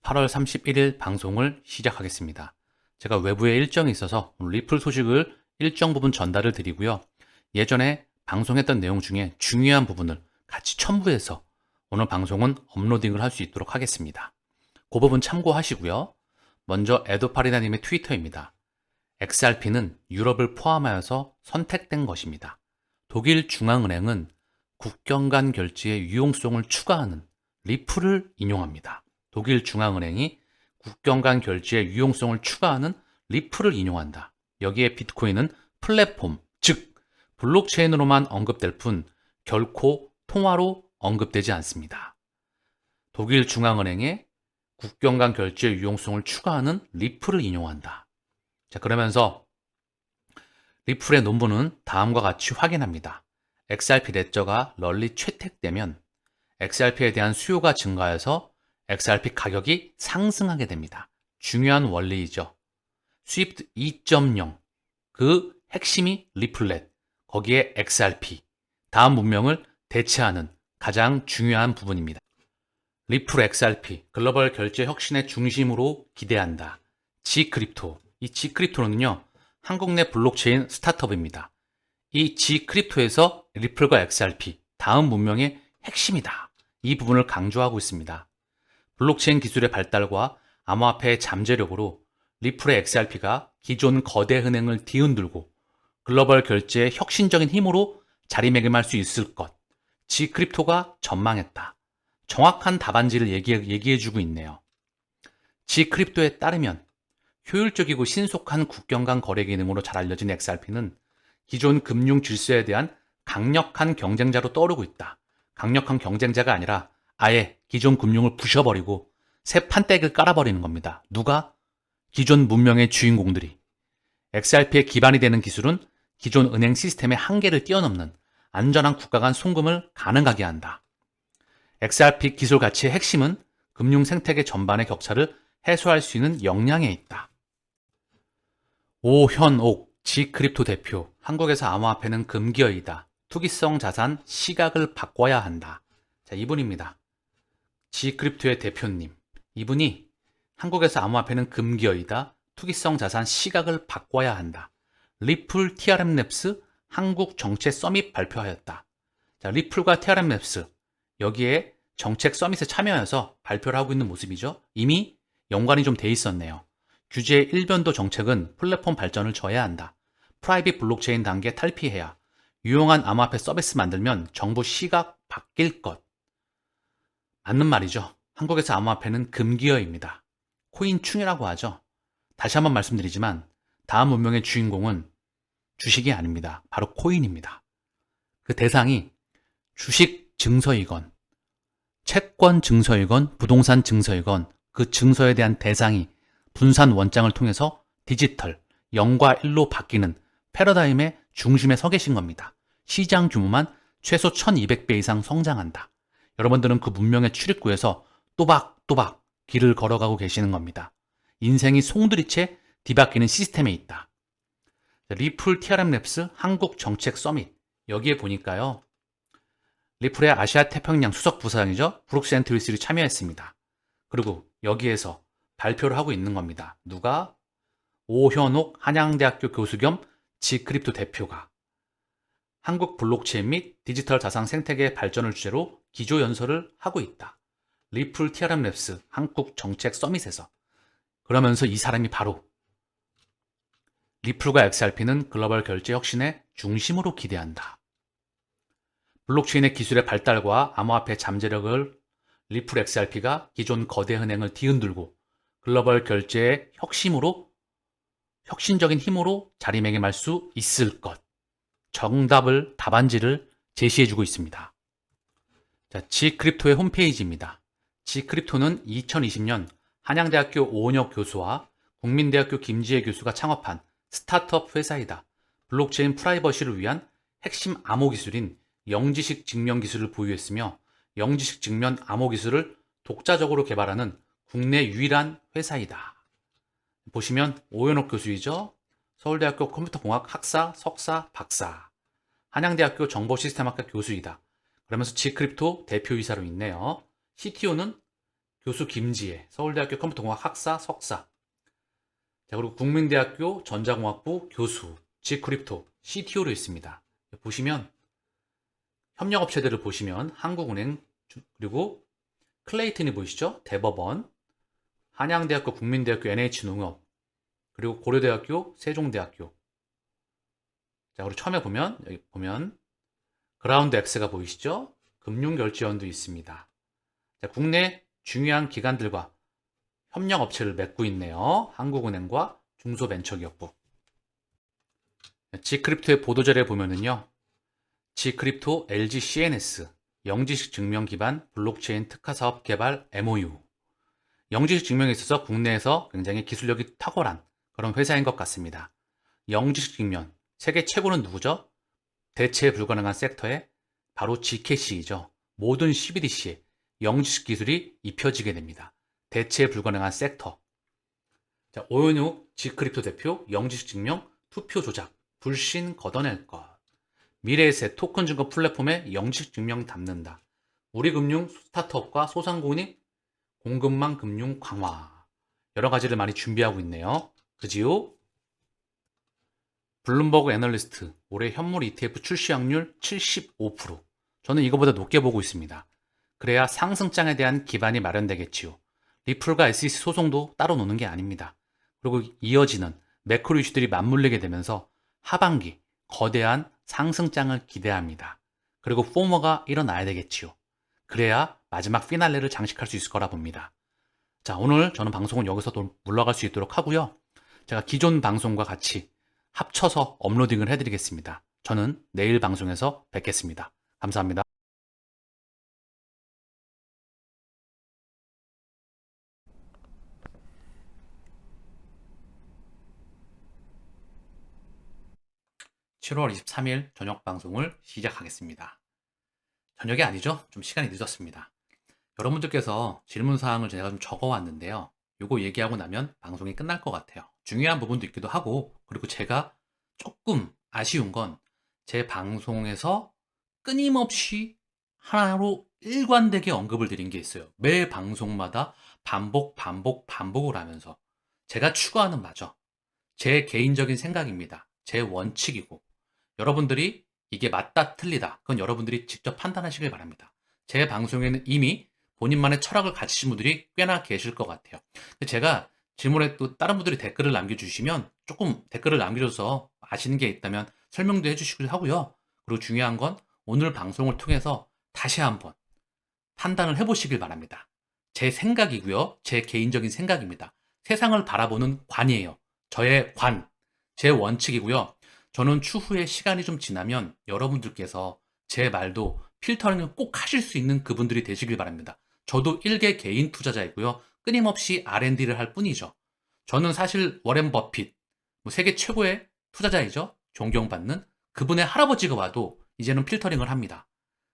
8월 31일 방송을 시작하겠습니다. 제가 외부에 일정이 있어서 오늘 리플 소식을 일정 부분 전달을 드리고요. 예전에 방송했던 내용 중에 중요한 부분을 같이 첨부해서 오늘 방송은 업로딩을 할 수 있도록 하겠습니다. 그 부분 참고하시고요. 먼저 에도파리나님의 트위터입니다. XRP는 유럽을 포함하여서 선택된 것입니다. 독일 중앙은행은 국경 간 결제의 유용성을 추가하는 리플을 인용합니다. 독일 중앙은행이 국경 간 결제의 유용성을 추가하는 리플을 인용한다. 여기에 비트코인은 플랫폼, 즉 블록체인으로만 언급될 뿐 결코 통화로 언급되지 않습니다. 독일 중앙은행의 국경 간 결제의 유용성을 추가하는 리플을 인용한다. 자, 그러면서 리플의 논문은 다음과 같이 확인합니다. XRP 레저가 널리 채택되면 XRP에 대한 수요가 증가해서 XRP 가격이 상승하게 됩니다. 중요한 원리이죠. 스위프트 2.0, 그 핵심이 리플렛, 거기에 XRP, 다음 문명을 대체하는 가장 중요한 부분입니다. 리플 XRP, 글로벌 결제 혁신의 중심으로 기대한다. G크립토, 이 G크립토는요, 한국 내 블록체인 스타트업입니다. 이 G크립토에서 리플과 XRP, 다음 문명의 핵심이다. 이 부분을 강조하고 있습니다. 블록체인 기술의 발달과 암호화폐의 잠재력으로 리플의 XRP가 기존 거대 은행을 뒤흔들고 글로벌 결제의 혁신적인 힘으로 자리매김할 수 있을 것, G크립토가 전망했다. 정확한 답안지를 얘기해주고 있네요. G크립토에 따르면 효율적이고 신속한 국경 간 거래 기능으로 잘 알려진 XRP는 기존 금융 질서에 대한 강력한 경쟁자로 떠오르고 있다. 강력한 경쟁자가 아니라 아예 기존 금융을 부셔버리고 새 판댁을 깔아버리는 겁니다. 누가? 기존 문명의 주인공들이. XRP의 기반이 되는 기술은 기존 은행 시스템의 한계를 뛰어넘는 안전한 국가 간 송금을 가능하게 한다. XRP 기술 가치의 핵심은 금융 생태계 전반의 격차를 해소할 수 있는 역량에 있다. 오현옥 G크립토 대표, 한국에서 암호화폐는 금기어이다. 투기성 자산 시각을 바꿔야 한다. 자, 이분입니다. G크립토의 대표님. 이분이 한국에서 암호화폐는 금기어이다. 투기성 자산 시각을 바꿔야 한다. 리플 TRM랩스 한국 정책 서밋 발표하였다. 자, 리플과 TRM랩스 여기에 정책 서밋에 참여해서 발표를 하고 있는 모습이죠. 이미 연관이 좀 돼 있었네요. 규제의 일변도 정책은 플랫폼 발전을 져야 한다. 프라이빗 블록체인 단계 탈피해야 유용한 암호화폐 서비스 만들면 정부 시각 바뀔 것. 맞는 말이죠. 한국에서 암호화폐는 금기어입니다. 코인충이라고 하죠. 다시 한번 말씀드리지만 다음 문명의 주인공은 주식이 아닙니다. 바로 코인입니다. 그 대상이 주식 증서이건 채권 증서이건 부동산 증서이건 그 증서에 대한 대상이 분산 원장을 통해서 디지털 0과 1로 바뀌는 패러다임의 중심에 서 계신 겁니다. 시장 규모만 최소 1200배 이상 성장한다. 여러분들은 그 문명의 출입구에서 또박또박 길을 걸어가고 계시는 겁니다. 인생이 송두리째 뒤바뀌는 시스템에 있다. 리플 TRM랩스 한국 정책 서밋 여기에 보니까요. 리플의 아시아 태평양 수석 부사장이죠. 브룩스 앤트 윌슬이 참여했습니다. 그리고 여기에서 발표를 하고 있는 겁니다. 누가? 오현옥 한양대학교 교수 겸 G크립토 대표가 한국 블록체인 및 디지털 자산 생태계 발전을 주제로 기조연설을 하고 있다. 리플 TRM랩스 한국 정책 서밋에서. 그러면서 이 사람이 바로 리플과 XRP는 글로벌 결제 혁신의 중심으로 기대한다. 블록체인의 기술의 발달과 암호화폐 잠재력을 리플 XRP가 기존 거대 은행을 뒤흔들고 글로벌 결제의 혁신적인 힘으로 자리매김할 수 있을 것. 정답을, 답안지를 제시해주고 있습니다. 자, G크립토의 홈페이지입니다. G크립토는 2020년 한양대학교 오은혁 교수와 국민대학교 김지혜 교수가 창업한 스타트업 회사이다. 블록체인 프라이버시를 위한 핵심 암호 기술인 영지식 증명 기술을 보유했으며 영지식 증명 암호 기술을 독자적으로 개발하는 국내 유일한 회사이다. 보시면 오현옥 교수이죠. 서울대학교 컴퓨터공학 학사, 석사, 박사. 한양대학교 정보시스템학과 교수이다. 그러면서 G크립토 대표이사로 있네요. CTO는 교수 김지혜, 서울대학교 컴퓨터공학 학사, 석사. 자, 그리고 국민대학교 전자공학부 교수, G크립토, CTO로 있습니다. 보시면 협력업체들을 보시면 한국은행, 그리고 클레이튼이 보이시죠? 대법원, 한양대학교, 국민대학교, NH농협, 그리고 고려대학교, 세종대학교. 자, 그리고 처음에 보면 여기 보면 그라운드 X가 보이시죠? 금융결제원도 있습니다. 자, 국내 중요한 기관들과 협력업체를 맺고 있네요. 한국은행과 중소벤처기업부. G크립토의 보도자료에 보면은요. G크립토 LG CNS 영지식 증명 기반 블록체인 특화 사업 개발 MOU. 영지식 증명에 있어서 국내에서 굉장히 기술력이 탁월한 그런 회사인 것 같습니다. 영지식 증명, 세계 최고는 누구죠? 대체 불가능한 섹터에 바로 GCash이죠. 모든 CBDC에 영지식 기술이 입혀지게 됩니다. 대체 불가능한 섹터. 자, 오연욱 G크립토 대표 영지식 증명 투표 조작 불신 걷어낼 것. 미래의 새 토큰 증거 플랫폼에 영지식 증명 담는다. 우리금융 스타트업과 소상공인 공급망 금융 강화. 여러 가지를 많이 준비하고 있네요. 그지요? 블룸버그 애널리스트 올해 현물 ETF 출시 확률 75%. 저는 이거보다 높게 보고 있습니다. 그래야 상승장에 대한 기반이 마련되겠지요. 리플과 SEC 소송도 따로 노는 게 아닙니다. 그리고 이어지는 매크로 이슈들이 맞물리게 되면서 하반기 거대한 상승장을 기대합니다. 그리고 포머가 일어나야 되겠지요. 그래야 마지막 피날레를 장식할 수 있을 거라 봅니다. 자, 오늘 저는 방송은 여기서 또 물러갈 수 있도록 하고요. 제가 기존 방송과 같이 합쳐서 업로딩을 해드리겠습니다. 저는 내일 방송에서 뵙겠습니다. 감사합니다. 7월 23일 저녁 방송을 시작하겠습니다. 저녁이 아니죠? 좀 시간이 늦었습니다. 여러분들께서 질문사항을 제가 좀 적어왔는데요. 요거 얘기하고 나면 방송이 끝날 것 같아요. 중요한 부분도 있기도 하고, 그리고 제가 조금 아쉬운 건 제 방송에서 끊임없이 하나로 일관되게 언급을 드린 게 있어요. 매 방송마다 반복을 하면서 제가 추구하는 바죠. 제 개인적인 생각입니다. 제 원칙이고 여러분들이 이게 맞다 틀리다 그건 여러분들이 직접 판단하시길 바랍니다. 제 방송에는 이미 본인만의 철학을 가지신 분들이 꽤나 계실 것 같아요. 근데 제가 질문에 또 다른 분들이 댓글을 남겨주시면 조금 댓글을 남겨줘서 아시는 게 있다면 설명도 해주시기도 하고요. 그리고 중요한 건 오늘 방송을 통해서 다시 한번 판단을 해보시길 바랍니다. 제 생각이고요. 제 개인적인 생각입니다. 세상을 바라보는 관이에요. 저의 관, 제 원칙이고요. 저는 추후에 시간이 좀 지나면 여러분들께서 제 말도 필터링을 꼭 하실 수 있는 그분들이 되시길 바랍니다. 저도 일개 개인 투자자이고요. 끊임없이 R&D를 할 뿐이죠. 저는 사실 워렌 버핏, 세계 최고의 투자자이죠. 존경받는 그분의 할아버지가 와도 이제는 필터링을 합니다.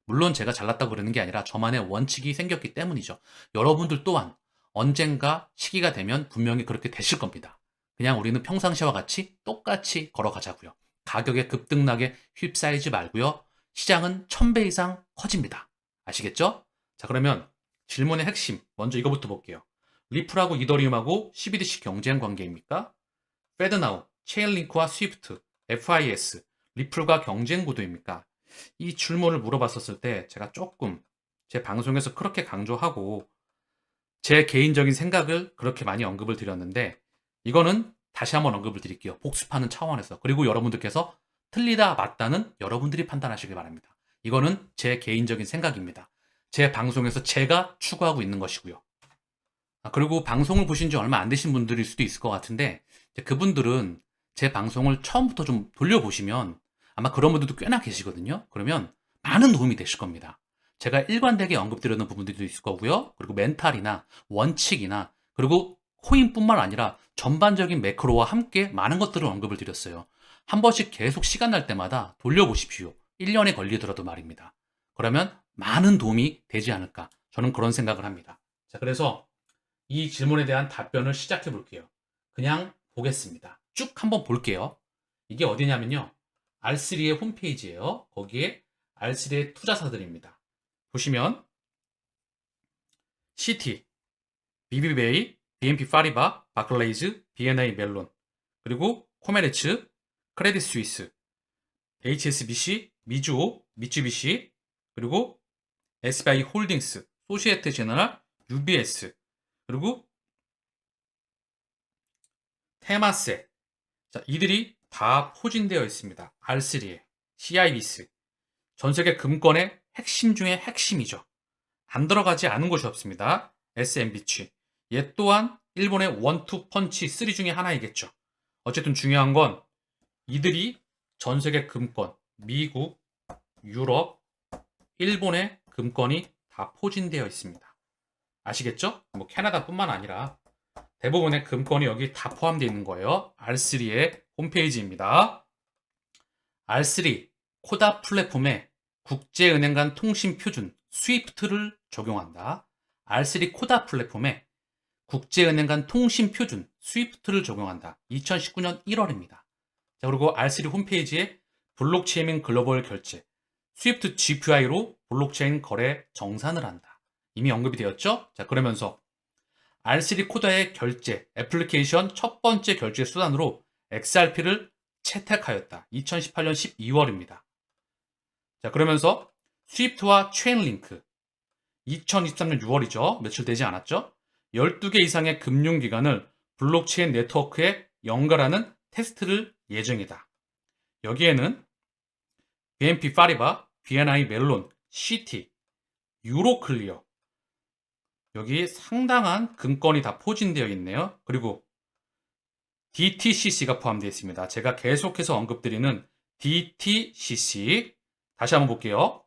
물론 제가 잘났다고 그러는 게 아니라 저만의 원칙이 생겼기 때문이죠. 여러분들 또한 언젠가 시기가 되면 분명히 그렇게 되실 겁니다. 그냥 우리는 평상시와 같이 똑같이 걸어가자고요. 가격에 급등나게 휩싸이지 말고요. 시장은 1000배 이상 커집니다. 아시겠죠? 자, 그러면 질문의 핵심 먼저 이거부터 볼게요. 리플하고 이더리움하고 CBDC 경쟁 관계입니까? 페드나우, 체인링크와 스위프트, FIS, 리플과 경쟁 구도입니까? 이 질문을 물어봤었을 때 제가 조금 제 방송에서 그렇게 강조하고 제 개인적인 생각을 그렇게 많이 언급을 드렸는데 이거는 다시 한번 언급을 드릴게요. 복습하는 차원에서. 그리고 여러분들께서 틀리다 맞다는 여러분들이 판단하시길 바랍니다. 이거는 제 개인적인 생각입니다. 제 방송에서 제가 추구하고 있는 것이고요. 그리고 방송을 보신 지 얼마 안 되신 분들일 수도 있을 것 같은데 그분들은 제 방송을 처음부터 좀 돌려보시면 아마 그런 분들도 꽤나 계시거든요. 그러면 많은 도움이 되실 겁니다. 제가 일관되게 언급드렸는 부분들도 있을 거고요. 그리고 멘탈이나 원칙이나 그리고 코인뿐만 아니라 전반적인 매크로와 함께 많은 것들을 언급을 드렸어요. 한 번씩 계속 시간 날 때마다 돌려보십시오. 1년에 걸리더라도 말입니다. 그러면 많은 도움이 되지 않을까. 저는 그런 생각을 합니다. 자, 그래서 이 질문에 대한 답변을 시작해 볼게요. 그냥 보겠습니다. 쭉 한번 볼게요. 이게 어디냐면요. R3의 홈페이지예요. 거기에 R3의 투자사들입니다. 보시면 CT, BBVA, BNP 파리바, 바클레이즈, B&A 멜론, 그리고 코메르츠, 크레딧 스위스, HSBC, 미주호, 미쯔비시, 그리고 SBI 홀딩스, 소시에테 제너럴, UBS, 그리고 테마세. 자, 이들이 다 포진되어 있습니다. R3에 CIBS. 전 세계 금권의 핵심 중에 핵심이죠. 안 들어가지 않은 곳이 없습니다. SMBC. 얘 또한 일본의 원투 펀치 3 중에 하나이겠죠. 어쨌든 중요한 건 이들이 전 세계 금권, 미국, 유럽, 일본의 금권이 다 포진되어 있습니다. 아시겠죠? 뭐 캐나다뿐만 아니라 대부분의 금권이 여기 다 포함되어 있는 거예요. R3의 홈페이지입니다. R3 코다 플랫폼에 국제은행 간 통신 표준 스위프트를 적용한다. R3 코다 플랫폼에 국제은행 간 통신 표준 스위프트를 적용한다. 2019년 1월입니다. 자, 그리고 R3 홈페이지에 블록체인 글로벌 결제 스위프트 GPI로 블록체인 거래 정산을 한다. 이미 언급이 되었죠? 자, 그러면서 R3 코다의 결제 애플리케이션 첫 번째 결제 수단으로 XRP를 채택하였다. 2018년 12월입니다. 자, 그러면서 스위프트와 체인링크 2023년 6월이죠. 며칠 되지 않았죠? 12개 이상의 금융기관을 블록체인 네트워크에 연결하는 테스트를 예정이다. 여기에는 BNP 파리바, B&I 멜론, 시티, 유로클리어 여기 상당한 금권이 다 포진되어 있네요. 그리고 DTCC가 포함되어 있습니다. 제가 계속해서 언급드리는 DTCC 다시 한번 볼게요.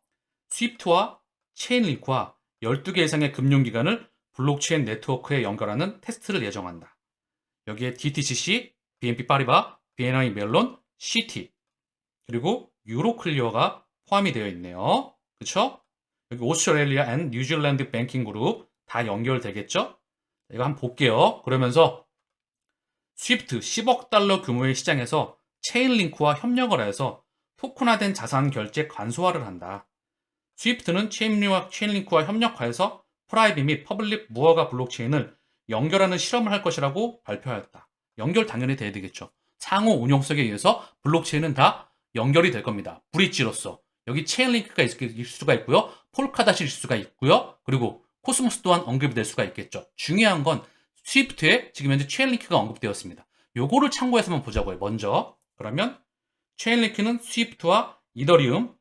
스위프트와 체인링크와 12개 이상의 금융기관을 블록체인 네트워크에 연결하는 테스트를 예정한다. 여기에 DTCC, BNP 파리바, B&I 멜론, 시티 그리고 유로클리어가 포함이 되어 있네요. 그렇죠? 여기 오스트레일리아 앤 뉴질랜드 뱅킹 그룹 다 연결되겠죠? 이거 한번 볼게요. 그러면서 스위프트 10억 달러 규모의 시장에서 체인링크와 협력을 해서 토큰화된 자산 결제 간소화를 한다. 스위프트는 체인링크와 협력하여서 프라이빗 및 퍼블릭 무허가 블록체인을 연결하는 실험을 할 것이라고 발표하였다. 연결 당연히 돼야 되겠죠. 상호 운용성에 의해서 블록체인은 다 연결이 될 겁니다. 브릿지로서. 여기 체인링크가 있을 수가 있고요. 폴카닷이 있을 수가 있고요. 그리고 코스모스 또한 언급이 될 수가 있겠죠. 중요한 건 스위프트에 지금 현재 체인링크가 언급되었습니다. 요거를 참고해서 한번 보자고요. 먼저 그러면 체인링크는 스위프트와 이더리움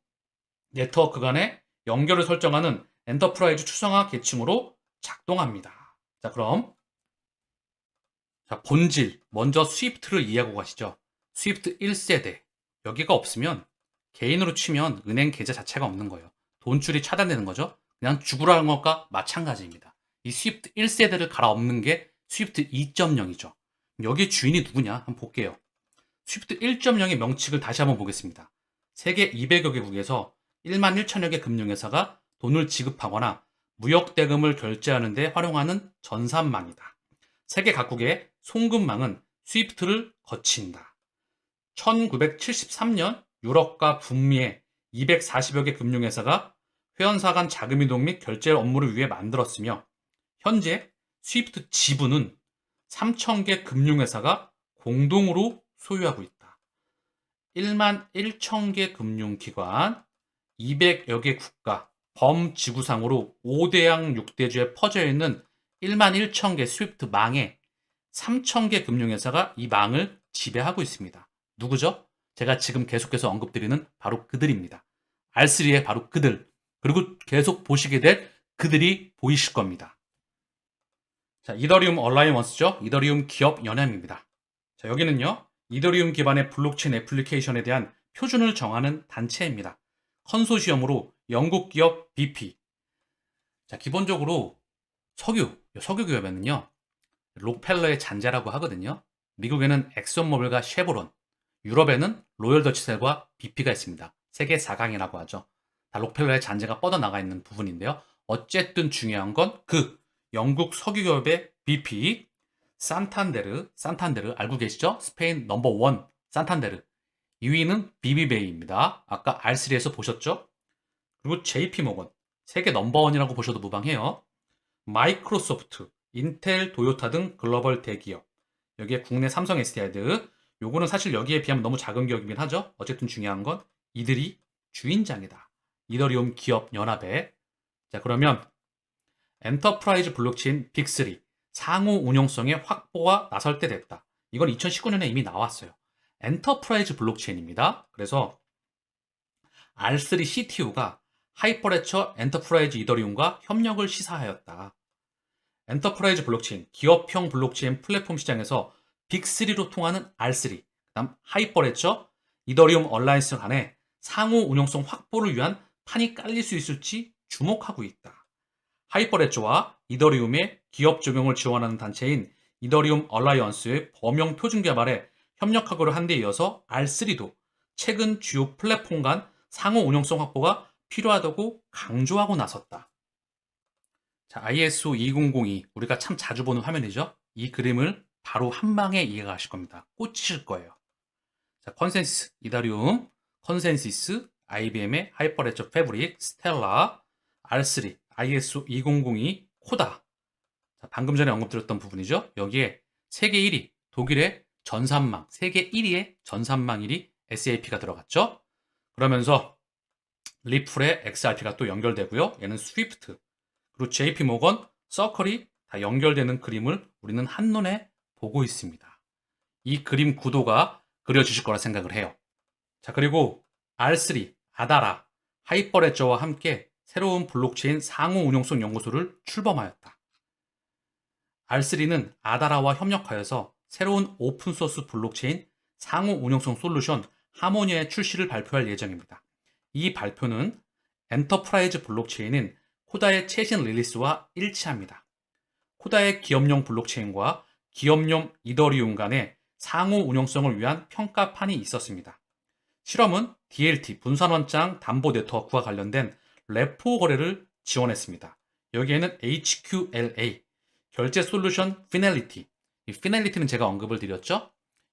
네트워크 간의 연결을 설정하는 엔터프라이즈 추상화 계층으로 작동합니다. 자, 그럼 자, 본질 먼저 스위프트를 이해하고 가시죠. 스위프트 1세대 여기가 없으면 개인으로 치면 은행 계좌 자체가 없는 거예요. 돈줄이 차단되는 거죠. 그냥 죽으라는 것과 마찬가지입니다. 이 스위프트 1세대를 갈아엎는 게 스위프트 2.0이죠. 여기 주인이 누구냐 한번 볼게요. 스위프트 1.0의 명칭을 다시 한번 보겠습니다. 세계 200여 개국에서 1만 1천여 개 금융회사가 돈을 지급하거나 무역 대금을 결제하는 데 활용하는 전산망이다. 세계 각국의 송금망은 스위프트를 거친다. 1973년 유럽과 북미의 240여 개 금융회사가 회원사 간 자금 이동 및 결제 업무를 위해 만들었으며 현재 스위프트 지분은 3,000개 금융회사가 공동으로 소유하고 있다. 1만 1천 개 금융기관, 200여 개 국가, 범지구상으로 5대양 6대주에 퍼져 있는 1만 1천 개 스위프트 망에 3,000개 금융회사가 이 망을 지배하고 있습니다. 누구죠? 제가 지금 계속해서 언급드리는 바로 그들입니다. R3의 바로 그들, 그리고 계속 보시게 될 그들이 보이실 겁니다. 자, 이더리움 얼라이언스죠. 이더리움 기업 연합입니다. 자, 여기는요. 이더리움 기반의 블록체인 애플리케이션에 대한 표준을 정하는 단체입니다. 컨소시엄으로 영국 기업 BP. 자, 기본적으로 석유 기업에는요. 록펠러의 잔재라고 하거든요. 미국에는 엑슨모빌과 쉐보론, 유럽에는 로열 더치셀과 BP가 있습니다. 세계 4강이라고 하죠. 다 록펠러의 잔재가 뻗어나가 있는 부분인데요. 어쨌든 중요한 건 그 영국 석유기업의 BP, 산탄데르 알고 계시죠? 스페인 넘버 1 산탄데르. 2위는 BBVA입니다. 아까 R3에서 보셨죠? 그리고 JP모건, 세계 넘버 1이라고 보셔도 무방해요. 마이크로소프트, 인텔, 도요타 등 글로벌 대기업. 여기에 국내 삼성 SDI드. 요거는 사실 여기에 비하면 너무 작은 기업이긴 하죠. 어쨌든 중요한 건 이들이 주인장이다. 이더리움 기업 연합에. 자, 그러면 엔터프라이즈 블록체인 빅3 상호 운용성의 확보가 나설 때 됐다. 이건 2019년에 이미 나왔어요. 엔터프라이즈 블록체인입니다. 그래서 R3 CTO가 하이퍼레처 엔터프라이즈 이더리움과 협력을 시사하였다. 엔터프라이즈 블록체인, 기업형 블록체인 플랫폼 시장에서 빅3로 통하는 R3, 그다음 하이퍼레처, 이더리움 얼라이언스 간에 상호 운용성 확보를 위한 판이 깔릴 수 있을지 주목하고 있다. 하이퍼레처와 이더리움의 기업 적용을 지원하는 단체인 이더리움 얼라이언스의 범용 표준 개발에 협력하기로 한 데 이어서 R3도 최근 주요 플랫폼 간 상호 운용성 확보가 필요하다고 강조하고 나섰다. 자, ISO 2002 우리가 참 자주 보는 화면이죠. 이 그림을 바로 한 방에 이해가 하실 겁니다. 꽂히실 거예요. 자, 컨센시스, 이더리움, 컨센시스, IBM의 하이퍼레처 패브릭, 스텔라, R3, ISO 2002, 코다. 자, 방금 전에 언급드렸던 부분이죠. 여기에 세계 1위, 독일의 전산망, 세계 1위의 전산망 1위 SAP가 들어갔죠. 그러면서 리플의 XRP가 또 연결되고요. 얘는 스위프트, 그리고 JP 모건, 서클이 다 연결되는 그림을 우리는 한눈에 보고 있습니다. 이 그림 구도가 그려지실 거라 생각을 해요. 자, 그리고 R3, 아다라, 하이퍼레저와 함께 새로운 블록체인 상호 운용성 연구소를 출범하였다. R3는 아다라와 협력하여서 새로운 오픈소스 블록체인 상호 운용성 솔루션 하모니아의 출시를 발표할 예정입니다. 이 발표는 엔터프라이즈 블록체인인 코다의 최신 릴리스와 일치합니다. 코다의 기업용 블록체인과 기업용 이더리움 간의 상호 운용성을 위한 평가판이 있었습니다. 실험은 DLT 분산원장 담보 네트워크와 관련된 레포 거래를 지원했습니다. 여기에는 HQLA 결제 솔루션 피넬리티, 이 피넬리티는 제가 언급을 드렸죠.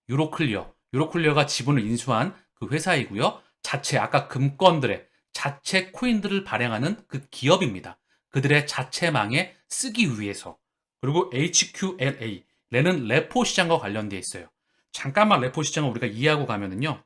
유로클리어가 지분을 인수한 그 회사이고요. 자체 아까 금권들의 자체 코인들을 발행하는 그 기업입니다. 그들의 자체망에 쓰기 위해서. 그리고 HQLA 얘는 레포 시장과 관련되어 있어요. 잠깐만 레포 시장을 우리가 이해하고 가면은요,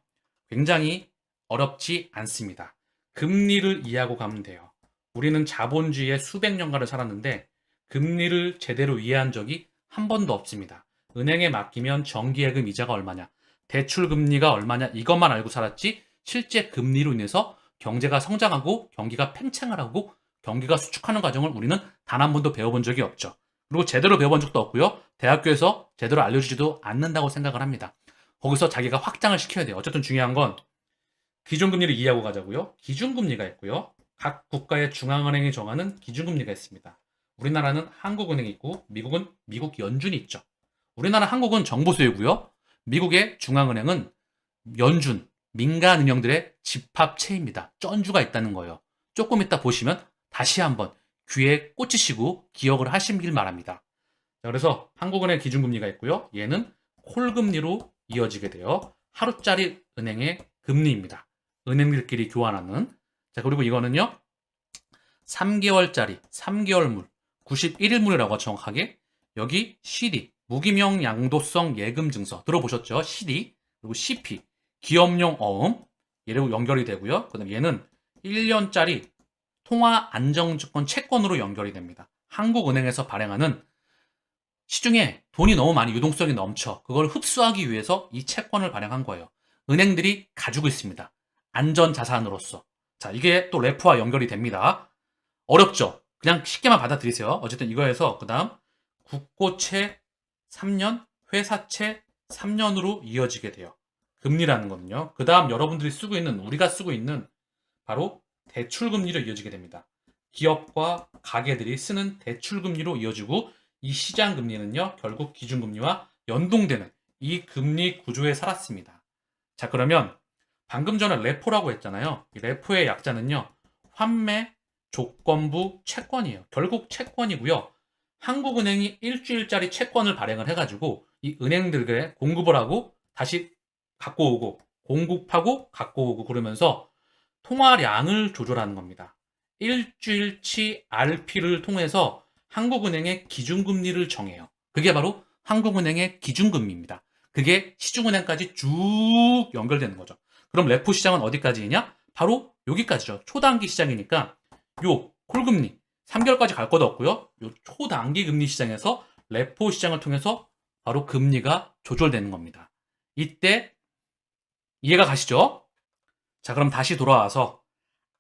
굉장히 어렵지 않습니다. 금리를 이해하고 가면 돼요. 우리는 자본주의의 수백 년간을 살았는데 금리를 제대로 이해한 적이 한 번도 없습니다. 은행에 맡기면 정기예금 이자가 얼마냐, 대출 금리가 얼마냐, 이것만 알고 살았지 실제 금리로 인해서 경제가 성장하고 경기가 팽창을 하고 경기가 수축하는 과정을 우리는 단 한 번도 배워본 적이 없죠. 그리고 제대로 배워본 적도 없고요. 대학교에서 제대로 알려주지도 않는다고 생각을 합니다. 거기서 자기가 확장을 시켜야 돼요. 어쨌든 중요한 건 기준금리를 이해하고 가자고요. 기준금리가 있고요. 각 국가의 중앙은행이 정하는 기준금리가 있습니다. 우리나라는 한국은행이 있고 미국은 미국 연준이 있죠. 우리나라 한국은 정부 소유고요. 미국의 중앙은행은 연준, 민간은행들의 집합체입니다. 쩐주가 있다는 거예요. 조금 이따 보시면 다시 한번 귀에 꽂히시고 기억을 하시길 바랍니다. 자, 그래서 한국은행 기준금리가 있고요. 얘는 콜금리로 이어지게 돼요. 하루짜리 은행의 금리입니다. 은행들끼리 교환하는. 자, 그리고 이거는요. 3개월짜리 3개월물 91일물이라고 정확하게. 여기 CD 무기명 양도성 예금 증서 들어보셨죠? CD. 그리고 CP 기업용 어음 얘로 연결이 되고요. 그다음 얘는 1년짜리 통화 안정증권 채권으로 연결이 됩니다. 한국은행에서 발행하는 시중에 돈이 너무 많이 유동성이 넘쳐 그걸 흡수하기 위해서 이 채권을 발행한 거예요. 은행들이 가지고 있습니다. 안전자산으로서. 자, 이게 또 레포와 연결이 됩니다. 어렵죠? 그냥 쉽게만 받아들이세요. 어쨌든 이거에서 그 다음 국고채 3년, 회사채 3년으로 이어지게 돼요. 금리라는 거는요. 그 다음 여러분들이 쓰고 있는, 우리가 쓰고 있는 바로 대출금리로 이어지게 됩니다. 기업과 가게들이 쓰는 대출금리로 이어지고 이 시장금리는요. 결국 기준금리와 연동되는 이 금리 구조에 살았습니다. 자, 그러면 방금 전에 레포라고 했잖아요. 이 레포의 약자는요. 환매 조건부 채권이에요. 결국 채권이고요. 한국은행이 일주일짜리 채권을 발행을 해가지고 이 은행들에 공급을 하고 다시 갖고 오고 공급하고 갖고 오고 그러면서 통화량을 조절하는 겁니다. 일주일치 RP를 통해서 한국은행의 기준금리를 정해요. 그게 바로 한국은행의 기준금리입니다. 그게 시중은행까지 쭉 연결되는 거죠. 그럼 레포 시장은 어디까지냐? 바로 여기까지죠. 초단기 시장이니까 요 콜금리 3개월까지 갈 것도 없고요. 요 초단기 금리 시장에서 레포 시장을 통해서 바로 금리가 조절되는 겁니다. 이때 이해가 가시죠? 자, 그럼 다시 돌아와서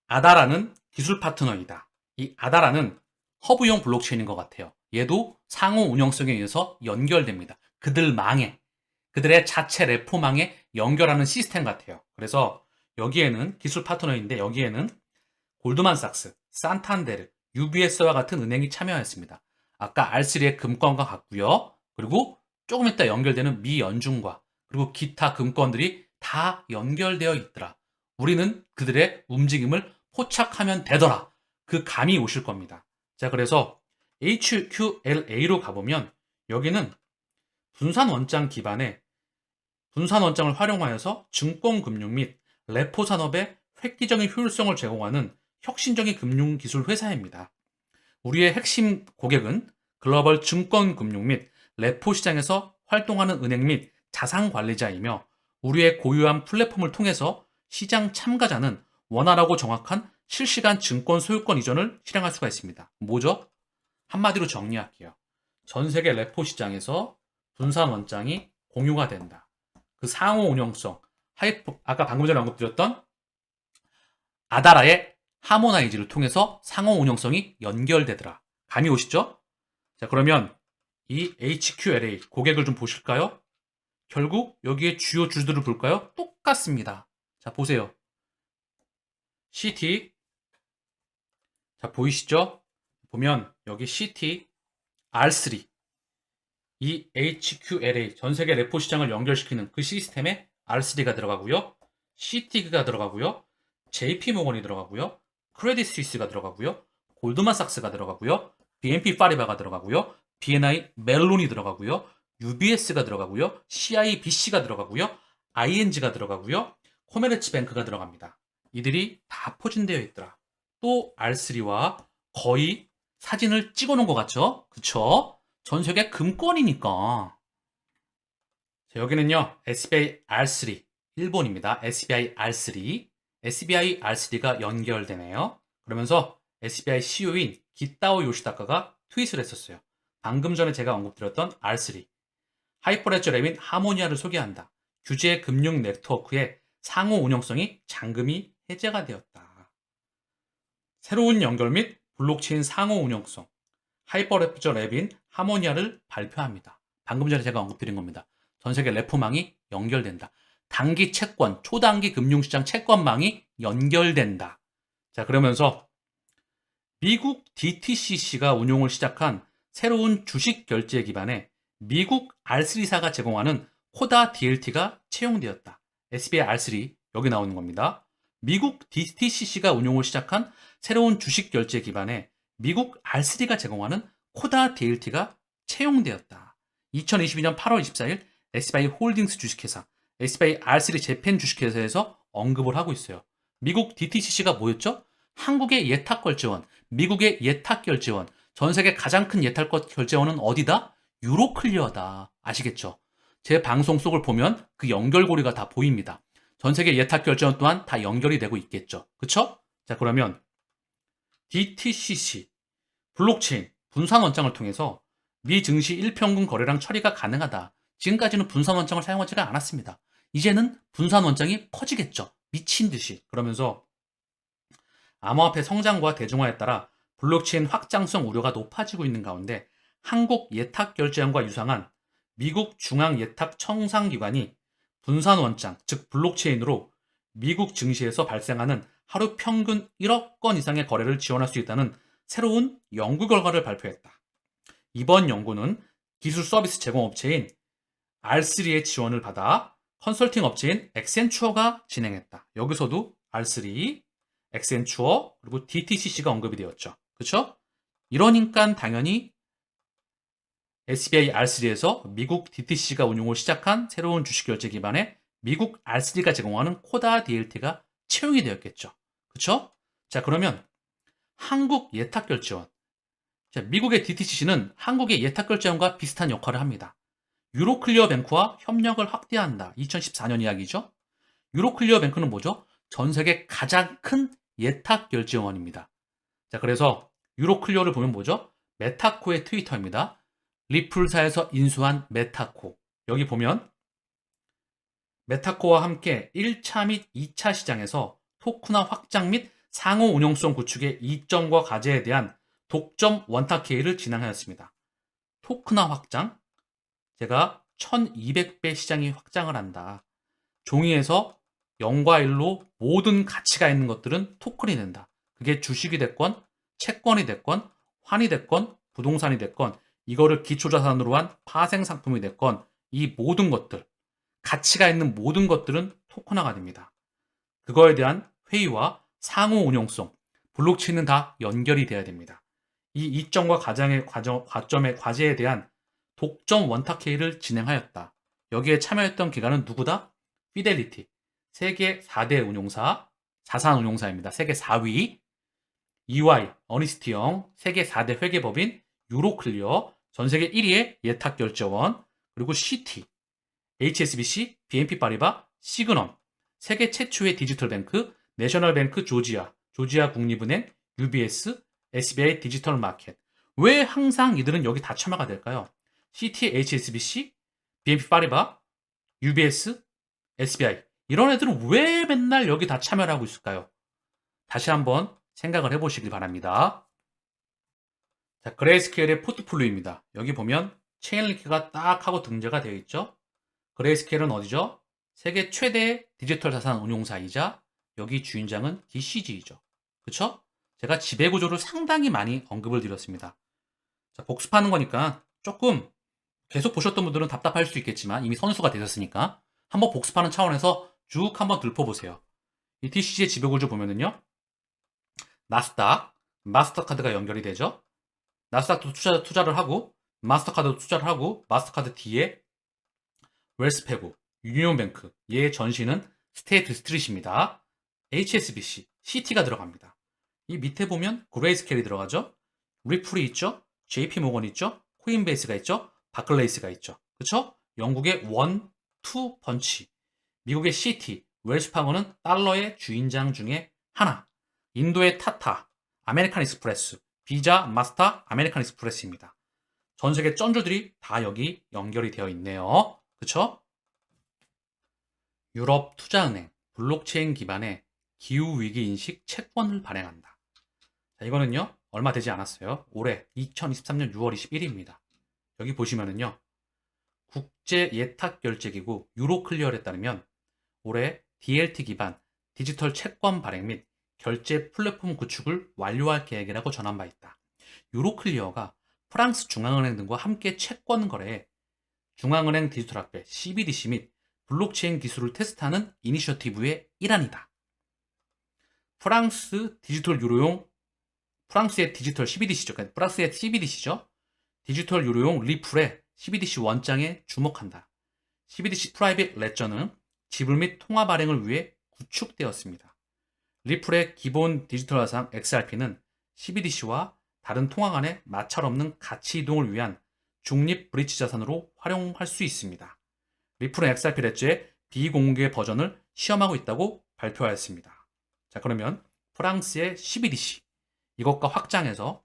아다라는 기술 파트너이다. 이 아다라는 허브용 블록체인인 것 같아요. 얘도 상호 운영성에 의해서 연결됩니다. 그들의 자체 레포망에 연결하는 시스템 같아요. 그래서 여기에는 기술 파트너인데 여기에는 골드만삭스, 산탄데르, UBS와 같은 은행이 참여했습니다. 아까 R3의 금권과 같고요. 그리고 조금 이따 연결되는 미연중과 그리고 기타 금권들이 다 연결되어 있더라. 우리는 그들의 움직임을 포착하면 되더라. 그 감이 오실 겁니다. 자, 그래서 HQLA로 가보면 여기는 분산 원장 기반의 분산 원장을 활용하여서 증권금융 및 레포 산업에 획기적인 효율성을 제공하는 혁신적인 금융기술 회사입니다. 우리의 핵심 고객은 글로벌 증권금융 및 레포 시장에서 활동하는 은행 및 자산관리자이며 우리의 고유한 플랫폼을 통해서 시장 참가자는 원활하고 정확한 실시간 증권 소유권 이전을 실행할 수가 있습니다. 뭐죠? 한마디로 정리할게요. 전 세계 레포 시장에서 분산 원장이 공유가 된다. 그 상호 운용성, 아까 방금 전에 언급드렸던 아다라의 하모나이즈를 통해서 상호 운용성이 연결되더라. 감이 오시죠? 자, 그러면 이 HQLA 고객을 좀 보실까요? 결국 여기에 주요 주들을 볼까요? 똑같습니다. 자, 보세요. CT. 자, 보이시죠? 보면 여기 CT, R3. 이 HQLA 전 세계 레포 시장을 연결시키는 그 시스템에 R3가 들어가고요. CT가 들어가고요. JP모건이 들어가고요. 크레딧 스위스가 들어가고요. 골드만삭스가 들어가고요. BNP 파리바가 들어가고요. BNI 멜론이 들어가고요. UBS가 들어가고요. CIBC가 들어가고요. ING가 들어가고요. 코메르츠뱅크가 들어갑니다. 이들이 다 포진되어 있더라. 또 R3와 거의 사진을 찍어 놓은 것 같죠? 그쵸? 전 세계 금권이니까. 자, 여기는요, SBI R3, 일본입니다. SBI R3. SBI R3가 연결되네요. 그러면서 SBI CEO인 기타오 요시다카가 트윗을 했었어요. 방금 전에 제가 언급드렸던 R3. 하이퍼레저 랩인 하모니아를 소개한다. 규제 금융 네트워크의 상호 운영성이 잠금이 해제가 되었다. 새로운 연결 및 블록체인 상호 운영성. 하이퍼레저 랩인 하모니아를 발표합니다. 방금 전에 제가 언급드린 겁니다. 전 세계 레포망이 연결된다. 단기 채권, 초단기 금융시장 채권망이 연결된다. 자, 그러면서 미국 DTCC가 운용을 시작한 새로운 주식 결제 기반의 미국 R3사가 제공하는 코다 DLT가 채용되었다. SBI R3, 여기 나오는 겁니다. 미국 DTCC가 운용을 시작한 새로운 주식 결제 기반의 미국 R3가 제공하는 코다 DLT가 채용되었다. 2022년 8월 24일 SBI 홀딩스 주식회사, SBI R3 재팬 주식회사에서 언급을 하고 있어요. 미국 DTCC가 뭐였죠? 한국의 예탁결제원, 미국의 예탁결제원, 전 세계 가장 큰 예탁결제원은 어디다? 유로클리어다. 아시겠죠? 제 방송 속을 보면 그 연결고리가 다 보입니다. 전 세계 예탁결제원 또한 다 연결이 되고 있겠죠. 그쵸? 자, 그러면 DTCC, 블록체인, 분산 원장을 통해서 미 증시 일평균 거래량 처리가 가능하다. 지금까지는 분산 원장을 사용하지가 않았습니다. 이제는 분산 원장이 커지겠죠. 미친 듯이. 그러면서 암호화폐 성장과 대중화에 따라 블록체인 확장성 우려가 높아지고 있는 가운데 한국 예탁결제원과 유사한 미국 중앙예탁청산기관이 분산 원장, 즉 블록체인으로 미국 증시에서 발생하는 하루 평균 1억 건 이상의 거래를 지원할 수 있다는 새로운 연구 결과를 발표했다. 이번 연구는 기술 서비스 제공업체인 R3의 지원을 받아 컨설팅 업체인 엑센추어가 진행했다. 여기서도 R3, 엑센추어, 그리고 DTCC가 언급이 되었죠. 그렇죠? 이러니까 당연히 SBI R3에서 미국 DTC가 운용을 시작한 새로운 주식결제 기반의 미국 R3가 제공하는 코다 DLT가 채용이 되었겠죠. 그렇죠? 자, 그러면 한국 예탁결제원, 자, 미국의 DTCC는 한국의 예탁결제원과 비슷한 역할을 합니다. 유로클리어 뱅크와 협력을 확대한다. 2014년 이야기죠. 유로클리어 뱅크는 뭐죠? 전 세계 가장 큰 예탁결제원입니다. 자, 그래서 유로클리어를 보면 뭐죠? 메타코의 트위터입니다. 리플사에서 인수한 메타코. 여기 보면 메타코와 함께 1차 및 2차 시장에서 토크나 확장 및 상호 운용성 구축의 이점과 과제에 대한 독점 원탁 회의를 진행하였습니다. 토크나 확장, 제가 1200배 시장이 확장을 한다. 종이에서 0과 1로 모든 가치가 있는 것들은 토큰이 된다. 그게 주식이 됐건, 채권이 됐건, 환이 됐건, 부동산이 됐건, 이거를 기초자산으로 한 파생상품이 됐건, 이 모든 것들, 가치가 있는 모든 것들은 토큰화가 됩니다. 그거에 대한 회의와 상호 운용성, 블록체인은 다 연결이 돼야 됩니다. 이 이점과 과점의 과제에 대한 독점 원탁 회의를 진행하였다. 여기에 참여했던 기관은 누구다? 피델리티, 세계 4대 운용사, 자산 운용사입니다. 세계 4위, EY, 어니스트영, 세계 4대 회계법인, 유로클리어, 전 세계 1위의 예탁결제원, 그리고 CT, HSBC, BNP 파리바, 시그넘, 세계 최초의 디지털뱅크, 내셔널뱅크 조지아, 조지아 국립은행, UBS, SBI 디지털 마켓. 왜 항상 이들은 여기 다 참여가 될까요? CT, HSBC, BNP 파리바, UBS, SBI. 이런 애들은 왜 맨날 여기 다 참여를 하고 있을까요? 다시 한번 생각을 해보시길 바랍니다. 자, 그레이스케일의 포트폴리오입니다. 여기 보면 체인링크가 딱 하고 등재가 되어 있죠. 그레이스케일은 어디죠? 세계 최대 디지털 자산 운용사이자 여기 주인장은 DCG이죠. 그쵸? 제가 지배구조를 상당히 많이 언급을 드렸습니다. 자, 복습하는 거니까 조금 계속 보셨던 분들은 답답할 수 있겠지만 이미 선수가 되셨으니까 한번 복습하는 차원에서 쭉 한번 들춰보세요. 이 DCG의 지배구조 보면은요. 나스닥, 마스터카드가 연결이 되죠. 나스닥도 투자를 하고 마스터카드도 투자를 하고 마스터카드 뒤에 웰스페고, 유니온뱅크, 얘의 전신은 스테이트 스트릿입니다. HSBC, CT가 들어갑니다. 이 밑에 보면 그레이스케일이 들어가죠. 리플이 있죠. JP모건이 있죠. 코인베이스가 있죠. 바클레이스가 있죠. 그쵸? 영국의 원, 투 펀치, 미국의 CT, 웰스파고는 달러의 주인장 중에 하나, 인도의 타타, 아메리칸 익스프레스, 비자, 마스터, 아메리칸 익스프레스입니다. 전 세계 쩐주들이 다 여기 연결이 되어 있네요. 그쵸? 유럽 투자은행, 블록체인 기반의 기후위기 인식 채권을 발행한다. 자, 이거는요, 얼마 되지 않았어요. 올해 2023년 6월 21일입니다. 여기 보시면은요, 국제 예탁 결제기구 유로클리어에 따르면 올해 DLT 기반 디지털 채권 발행 및 결제 플랫폼 구축을 완료할 계획이라고 전한 바 있다. 유로클리어가 프랑스 중앙은행 등과 함께 채권 거래에 중앙은행 디지털화폐 CBDC 및 블록체인 기술을 테스트하는 이니셔티브의 일환이다. 프랑스 디지털 유로용, 프랑스의 디지털 CBDC죠. 프랑스의 CBDC죠. 디지털 유로용 리플의 CBDC 원장에 주목한다. CBDC 프라이빗 레저는 지불 및 통화 발행을 위해 구축되었습니다. 리플의 기본 디지털 화상 XRP는 CBDC와 다른 통화 간의 마찰 없는 가치 이동을 위한 중립 브릿지 자산으로 활용할 수 있습니다. 리플은 XRP 레저의 비공개 버전을 시험하고 있다고 발표하였습니다. 자, 그러면 프랑스의 CBDC 이것과 확장해서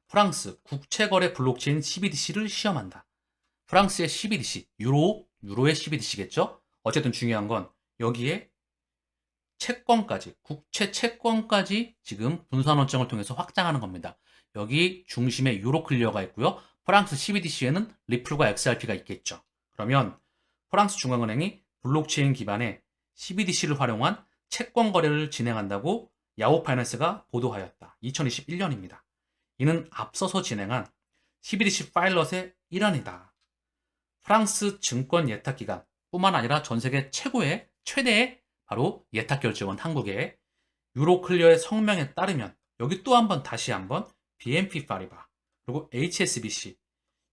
프랑스 국채거래 블록체인 CBDC를 시험한다. 프랑스의 CBDC, 유로의 CBDC겠죠? 어쨌든 중요한 건 여기에 채권까지, 국채 채권까지 지금 분산 원장을 통해서 확장하는 겁니다. 여기 중심에 유로클리어가 있고요. 프랑스 CBDC에는 리플과 XRP가 있겠죠. 그러면 프랑스 중앙은행이 블록체인 기반의 CBDC를 활용한 채권 거래를 진행한다고 야후 파이낸스가 보도하였다. 2021년입니다. 이는 앞서서 진행한 CBDC 파일럿의 일환이다. 프랑스 증권 예탁기관 뿐만 아니라 전 세계 최대의 바로 예탁결제원 한국의 유로클리어의 성명에 따르면 여기 또 다시 한번 BNP 파리바 그리고 HSBC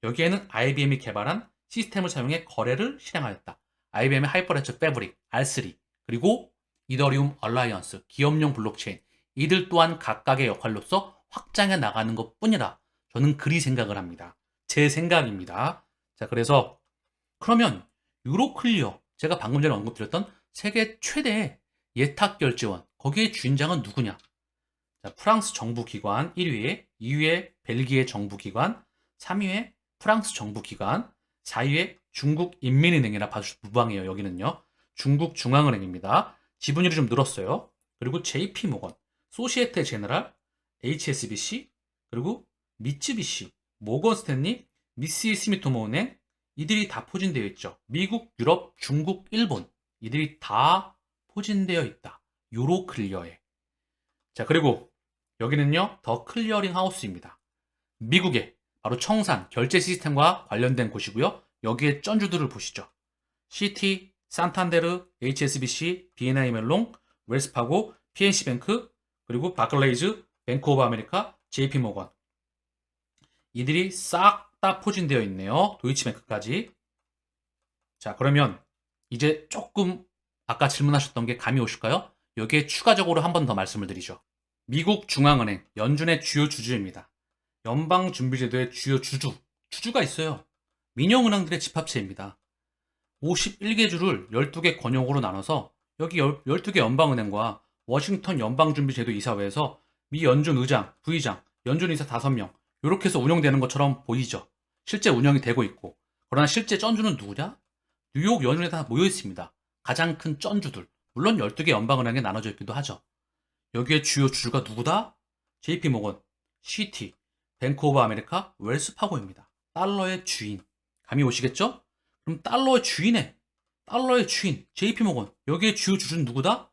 여기에는 IBM이 개발한 시스템을 사용해 거래를 실행하였다. IBM의 하이퍼레저 패브릭, R3 그리고 이더리움 얼라이언스, 기업용 블록체인 이들 또한 각각의 역할로서 확장해 나가는 것 뿐이라 저는 그리 생각을 합니다. 제 생각입니다. 자, 그래서 그러면 유로클리어, 제가 방금 전에 언급드렸던 세계 최대 예탁결제원, 거기에 주인장은 누구냐? 자, 프랑스 정부기관 1위에, 2위에 벨기에 정부기관, 3위에 프랑스 정부기관, 4위에 중국인민은행이라 봐주셔도 무방해요. 여기는요. 중국중앙은행입니다. 지분율이 좀 늘었어요. 그리고 JP모건, 소시에테 제너럴, HSBC, 그리고 미쯔비시, 모건 스탠리, 미쓰히 스미토모 은행, 이들이 다 포진되어 있죠. 미국, 유럽, 중국, 일본, 이들이 다 포진되어 있다. 유로클리어에. 자, 그리고 여기는요, 더 클리어링 하우스입니다. 미국의 바로 청산, 결제 시스템과 관련된 곳이고요. 여기에 쩐주들을 보시죠. 시티, 산탄데르, HSBC, B&I 멜롱, 웰스파고, PNC뱅크, 그리고 바클레이즈, 뱅크 오브 아메리카, JP모건. 이들이 싹 다 포진되어 있네요. 도이치뱅크까지. 자, 그러면 이제 조금 아까 질문하셨던 게 감이 오실까요? 여기에 추가적으로 한 번 더 말씀을 드리죠. 미국 중앙은행, 연준의 주요 주주입니다. 연방준비제도의 주요 주주가 있어요. 민영은행들의 집합체입니다. 51개 주를 12개 권역으로 나눠서 여기 12개 연방은행과 워싱턴 연방준비제도 이사회에서 미 연준 의장, 부의장, 연준 의사 5명 이렇게 해서 운영되는 것처럼 보이죠. 실제 운영이 되고 있고. 그러나 실제 쩐주는 누구냐? 뉴욕 연준에 다 모여 있습니다. 가장 큰 쩐주들. 물론 12개 연방은행에 나눠져 있기도 하죠. 여기에 주요 주주가 누구다? JP모건, 시티, 뱅크 오브 아메리카, 웰스파고입니다. 달러의 주인. 감이 오시겠죠? 그럼 달러의 주인, JP모건. 여기에 주요 주주는 누구다?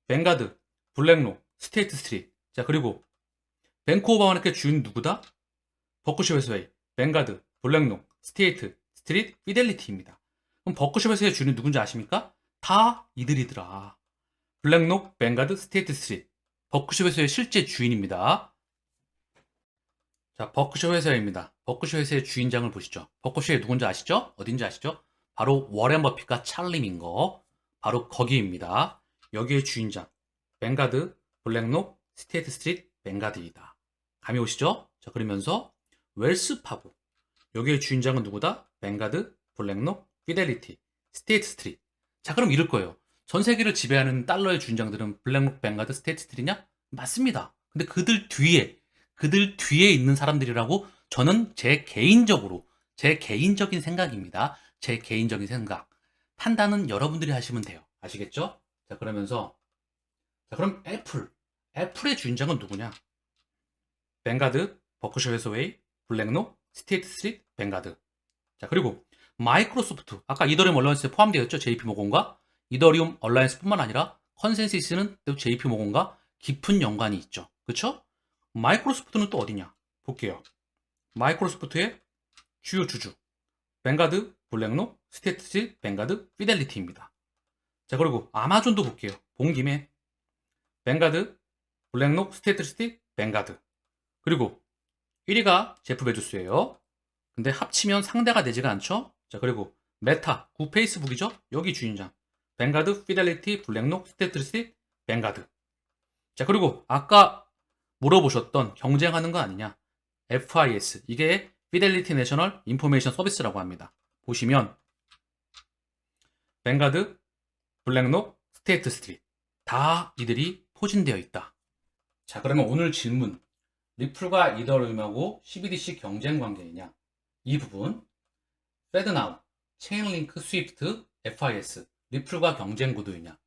뱅가드, 블랙록, 스테이트 스트리트. 자, 그리고 뱅크 오브 아메리카 주인 누구다? 버크셔 해서웨이, 뱅가드, 블랙록, 스테이트 스트리트, 피델리티입니다. 그럼 버크셔 해서웨이 주인이 누군지 아십니까? 다 이들이더라. 블랙록, 뱅가드, 스테이트 스트리트. 버크셔 해서웨이 실제 주인입니다. 자, 버크셔 회사입니다. 버크셔 회사의 주인장을 보시죠. 버크셔의 누군지 아시죠? 어딘지 아시죠? 바로 워렌 버핏과 찰리 밍거. 바로 거기입니다. 여기의 주인장. 뱅가드, 블랙록, 스테이트 스트리트, 뱅가드이다. 감이 오시죠? 자, 그러면서 웰스파고. 여기의 주인장은 누구다? 뱅가드, 블랙록, 피델리티, 스테이트 스트리트. 자, 그럼 이럴 거예요. 전 세계를 지배하는 달러의 주인장들은 블랙록, 뱅가드, 스테이트 스트리트냐? 맞습니다. 근데 그들 뒤에 있는 사람들이라고 저는 제 개인적인 생각입니다. 제 개인적인 생각. 판단은 여러분들이 하시면 돼요. 아시겠죠? 자, 그러면서, 자, 그럼 애플의 주인장은 누구냐? 뱅가드, 버크셔 해서웨이, 블랙록, 스테이트 스트리트, 뱅가드. 자, 그리고 마이크로소프트. 아까 이더리움 얼라이언스에 포함되어 있죠? JP모건과. 이더리움 얼라이언스뿐만 아니라 컨센시스는 또 JP모건과 깊은 연관이 있죠. 그쵸? 마이크로소프트는 또 어디냐? 볼게요. 마이크로소프트의 주요 주주. 뱅가드, 블랙록, 스테이트 스트리트, 뱅가드, 피델리티입니다. 자, 그리고 아마존도 볼게요. 본 김에 뱅가드, 블랙록, 스테이트 스트리트, 뱅가드. 그리고 1위가 제프 베조스예요. 근데 합치면 상대가 되지가 않죠? 자, 그리고 메타, 구 페이스북이죠? 여기 주인장. 뱅가드, 피델리티, 블랙록, 스테이트 스트리트, 뱅가드. 자, 그리고 아까 물어보셨던 경쟁하는 거 아니냐? FIS. 이게 피델리티 내셔널 인포메이션 서비스라고 합니다. 보시면 뱅가드, 블랙록, 스테이트 스트리트 다 이들이 포진되어 있다. 자, 그러면 오늘 질문. 리플과 이더리움하고 CBDC 경쟁 관계이냐? 이 부분. 페드나우, 체인링크, 스위프트, FIS, 리플과 경쟁 구도이냐?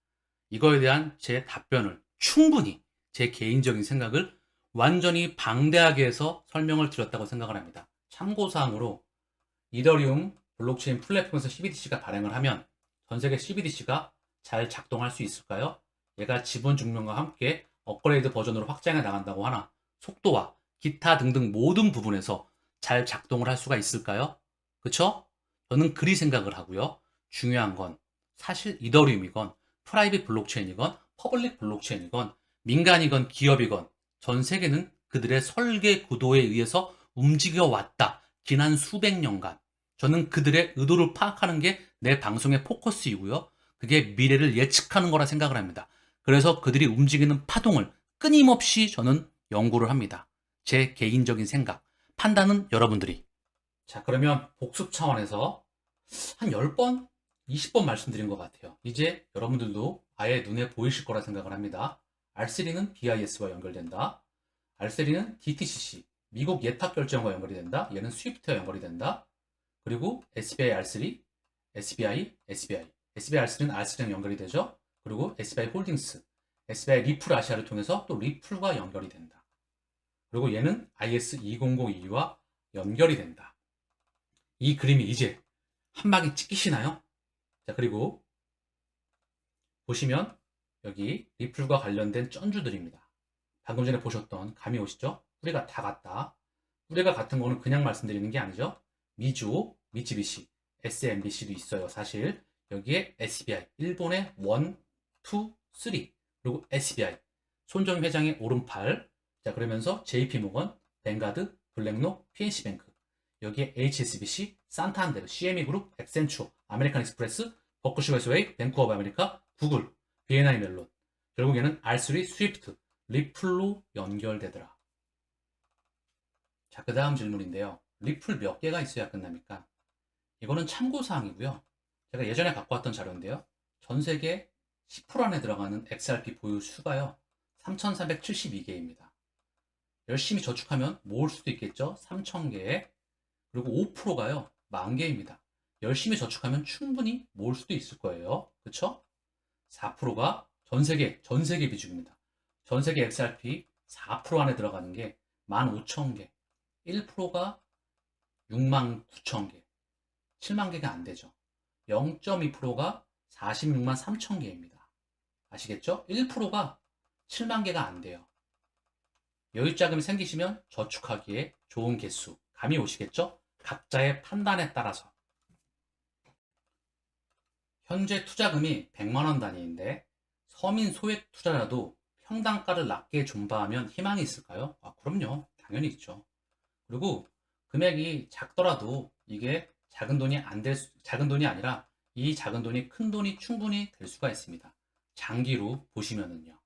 이거에 대한 제 답변을 충분히 제 개인적인 생각을 완전히 방대하게 해서 설명을 드렸다고 생각을 합니다. 참고사항으로 이더리움 블록체인 플랫폼에서 CBDC가 발행을 하면 전 세계 CBDC가 잘 작동할 수 있을까요? 얘가 지분 증명과 함께 업그레이드 버전으로 확장해 나간다고 하나 속도와 기타 등등 모든 부분에서 잘 작동을 할 수가 있을까요? 그쵸? 저는 그리 생각을 하고요. 중요한 건 사실 이더리움이건 프라이빗 블록체인이건 퍼블릭 블록체인이건 민간이건 기업이건 전 세계는 그들의 설계 구도에 의해서 움직여 왔다. 지난 수백 년간. 저는 그들의 의도를 파악하는 게 내 방송의 포커스이고요. 그게 미래를 예측하는 거라 생각을 합니다. 그래서 그들이 움직이는 파동을 끊임없이 저는 연구를 합니다. 제 개인적인 생각, 판단은 여러분들이. 자, 그러면 복습 차원에서 한 10번, 20번 말씀드린 것 같아요. 이제 여러분들도 아예 눈에 보이실 거라 생각을 합니다. R3는 BIS와 연결된다. R3는 DTCC, 미국 예탁결제원과 연결이 된다. 얘는 스위프트와 연결이 된다. 그리고 SBI R3, SBI. SBI R3는 R3랑 연결이 되죠. 그리고 SBI 홀딩스, SBI 리플 아시아를 통해서 또 리플과 연결이 된다. 그리고 얘는 IS2002와 연결이 된다. 이 그림이 이제 한 방에 찍히시나요? 자, 그리고 보시면 여기 리플과 관련된 쩐주들입니다. 방금 전에 보셨던 감이 오시죠? 뿌리가 다 같다. 뿌리가 같은 거는 그냥 말씀드리는 게 아니죠. 미주, 미쯔비시, SMBC도 있어요. 사실 여기에 SBI, 일본의 1, 2, 3 그리고 SBI, 손정희 회장의 오른팔. 자, 그러면서 JP모건, 뱅가드, 블랙록, PNC뱅크, 여기에 HSBC, 산타한데르, CME 그룹, 엑센추어, 아메리칸 익스프레스, 버크셔 해서웨이, 뱅크 오브 아메리카, 구글, B&I 멜론. 결국에는 R3 스위프트, 리플로 연결되더라. 자, 그 다음 질문인데요. 리플 몇 개가 있어야 끝납니까? 이거는 참고사항이고요. 제가 예전에 갖고 왔던 자료인데요. 전 세계 10% 안에 들어가는 XRP 보유 수가요. 3,372개입니다. 열심히 저축하면 모을 수도 있겠죠. 3,000개. 그리고 5%가요. 10,000개입니다. 열심히 저축하면 충분히 모을 수도 있을 거예요. 그쵸? 4%가 전 세계 비중입니다. 전 세계 XRP 4% 안에 들어가는 게 15,000개. 1%가 69,000개. 7만 개가 안 되죠. 0.2%가 46만 3천 개입니다. 아시겠죠? 1%가 7만 개가 안 돼요. 여유자금이 생기시면 저축하기에 좋은 개수. 감이 오시겠죠? 각자의 판단에 따라서. 현재 투자금이 100만원 단위인데 서민 소액 투자라도 평단가를 낮게 존버하면 희망이 있을까요? 아, 그럼요. 당연히 있죠. 그리고 금액이 작더라도 이게 작은 돈이 아니라 이 작은 돈이 큰 돈이 충분히 될 수가 있습니다. 장기로 보시면은요.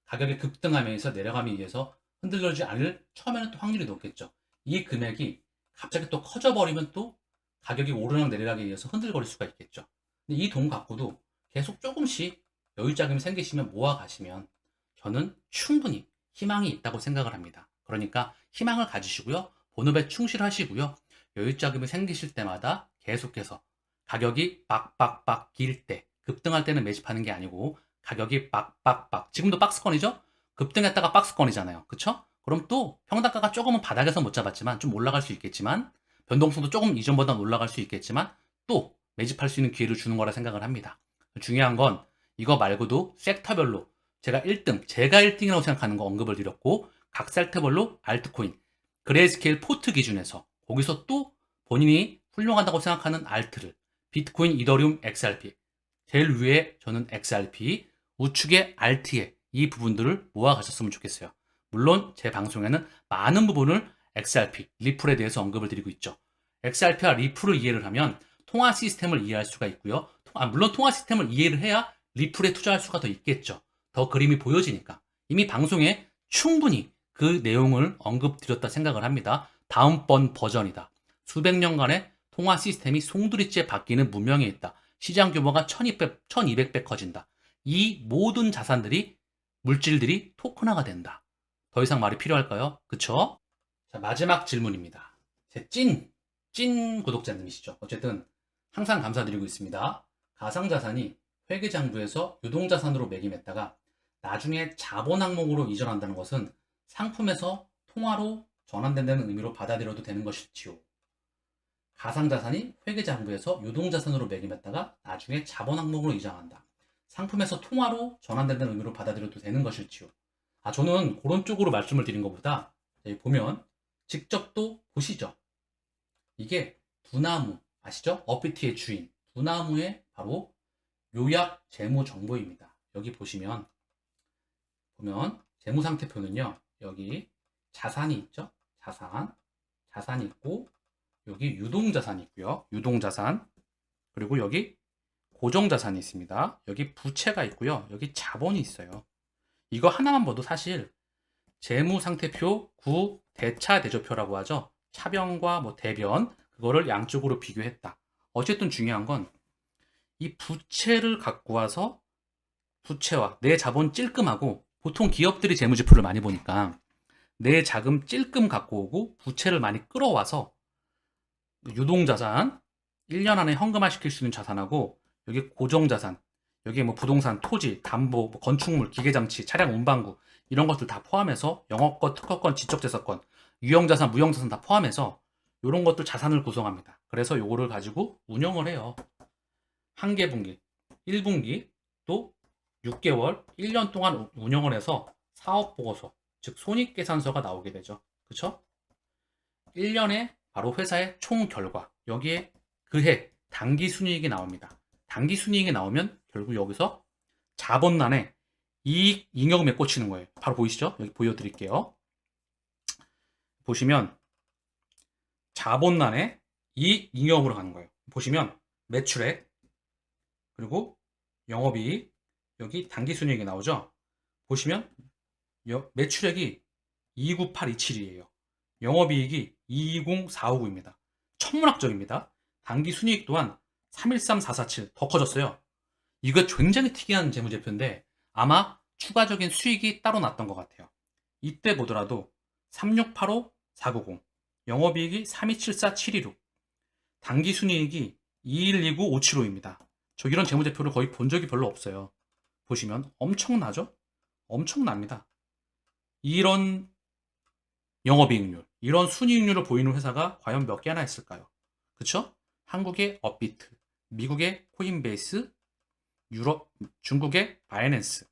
가격이 급등하면서 내려가기 위해서 흔들리지 않을 처음에는 또 확률이 높겠죠. 이 금액이 갑자기 또 커져버리면 또 가격이 오르락 내리락에 의해서 흔들거릴 수가 있겠죠. 근데 이 돈 갖고도 계속 조금씩 여유자금이 생기시면 모아 가시면 저는 충분히 희망이 있다고 생각을 합니다. 그러니까 희망을 가지시고요. 본업에 충실하시고요. 여유자금이 생기실 때마다 계속해서 가격이 빡빡빡 길 때, 급등할 때는 매집하는 게 아니고 가격이 빡빡빡, 지금도 박스권이죠? 급등했다가 박스권이잖아요. 그쵸? 그럼 또 평단가가 조금은 바닥에서 못 잡았지만 좀 올라갈 수 있겠지만 변동성도 조금 이전보다 올라갈 수 있겠지만 또 매집할 수 있는 기회를 주는 거라 생각을 합니다. 중요한 건 이거 말고도 섹터별로 제가 1등이라고 생각하는 거 언급을 드렸고 각 섹터별로 알트코인, 그레이스케일 포트 기준에서 거기서 또 본인이 훌륭하다고 생각하는 알트를 비트코인, 이더리움, XRP 제일 위에 저는 XRP, 우측에 알트에 이 부분들을 모아 가셨으면 좋겠어요. 물론 제 방송에는 많은 부분을 XRP, 리플에 대해서 언급을 드리고 있죠. XRP와 리플을 이해를 하면 통화 시스템을 이해할 수가 있고요. 물론 통화 시스템을 이해를 해야 리플에 투자할 수가 더 있겠죠. 더 그림이 보여지니까. 이미 방송에 충분히 그 내용을 언급드렸다 생각을 합니다. 다음번 버전이다. 수백 년간의 통화 시스템이 송두리째 바뀌는 문명에 있다. 시장 규모가 1200배 커진다. 이 모든 자산들이, 물질들이 토큰화가 된다. 더 이상 말이 필요할까요? 그쵸? 자, 마지막 질문입니다. 제 찐 구독자님이시죠. 어쨌든 항상 감사드리고 있습니다. 가상자산이 회계장부에서 유동자산으로 매김했다가 나중에 자본 항목으로 이전한다는 것은 상품에서 통화로 전환된다는 의미로 받아들여도 되는 것일지요? 가상자산이 회계장부에서 유동자산으로 매김했다가 나중에 자본 항목으로 이전한다. 상품에서 통화로 전환된다는 의미로 받아들여도 되는 것일지요? 저는 그런 쪽으로 말씀을 드린 것보다 여기 보면 직접 또 보시죠. 이게 두나무 아시죠? 어피티의 주인 두나무의 바로 요약 재무 정보입니다. 여기 보면 재무상태표는요. 여기 자산이 있죠? 자산이 있고 여기 유동자산이 있고요. 유동자산 그리고 여기 고정자산이 있습니다. 여기 부채가 있고요. 여기 자본이 있어요. 이거 하나만 봐도 사실 재무상태표 9 대차 대조표라고 하죠. 차변과 뭐 대변 그거를 양쪽으로 비교했다. 어쨌든 중요한 건 이 부채를 갖고 와서 부채와 내 자본 찔끔하고 보통 기업들이 재무제표를 많이 보니까 내 자금 찔끔 갖고 오고 부채를 많이 끌어와서 유동자산 1년 안에 현금화시킬 수 있는 자산하고 여기 고정자산 여기 뭐 부동산, 토지, 담보, 뭐 건축물, 기계장치, 차량 운반구 이런 것들 다 포함해서 영업권, 특허권, 지적재산권, 유형자산, 무형자산 다 포함해서 이런 것들 자산을 구성합니다. 그래서 요거를 가지고 운영을 해요. 한계분기, 1분기, 또 6개월, 1년 동안 운영을 해서 사업보고서, 즉 손익계산서가 나오게 되죠. 그쵸? 1년에 바로 회사의 총 결과, 여기에 그해 당기순이익이 나옵니다. 당기순이익이 나오면 결국 여기서 자본란에 이익 잉여금에 꽂히는 거예요. 바로 보이시죠? 여기 보여드릴게요. 보시면 자본란에 이익 잉여금으로 가는 거예요. 보시면 매출액 그리고 영업이익 여기 당기순이익이 나오죠. 보시면 매출액이 29827이에요. 영업이익이 220459입니다. 천문학적입니다. 당기순이익 또한 313447 더 커졌어요. 이거 굉장히 특이한 재무제표인데 아마 추가적인 수익이 따로 났던 것 같아요. 이때 보더라도 3685490 영업이익이 3274,726 당기순이익이 2129575입니다. 저 이런 재무제표를 거의 본 적이 별로 없어요. 보시면 엄청나죠? 엄청납니다. 이런 영업이익률, 이런 순이익률을 보이는 회사가 과연 몇 개나 있을까요? 그쵸? 한국의 업비트, 미국의 코인베이스, 유럽, 중국의 바이낸스.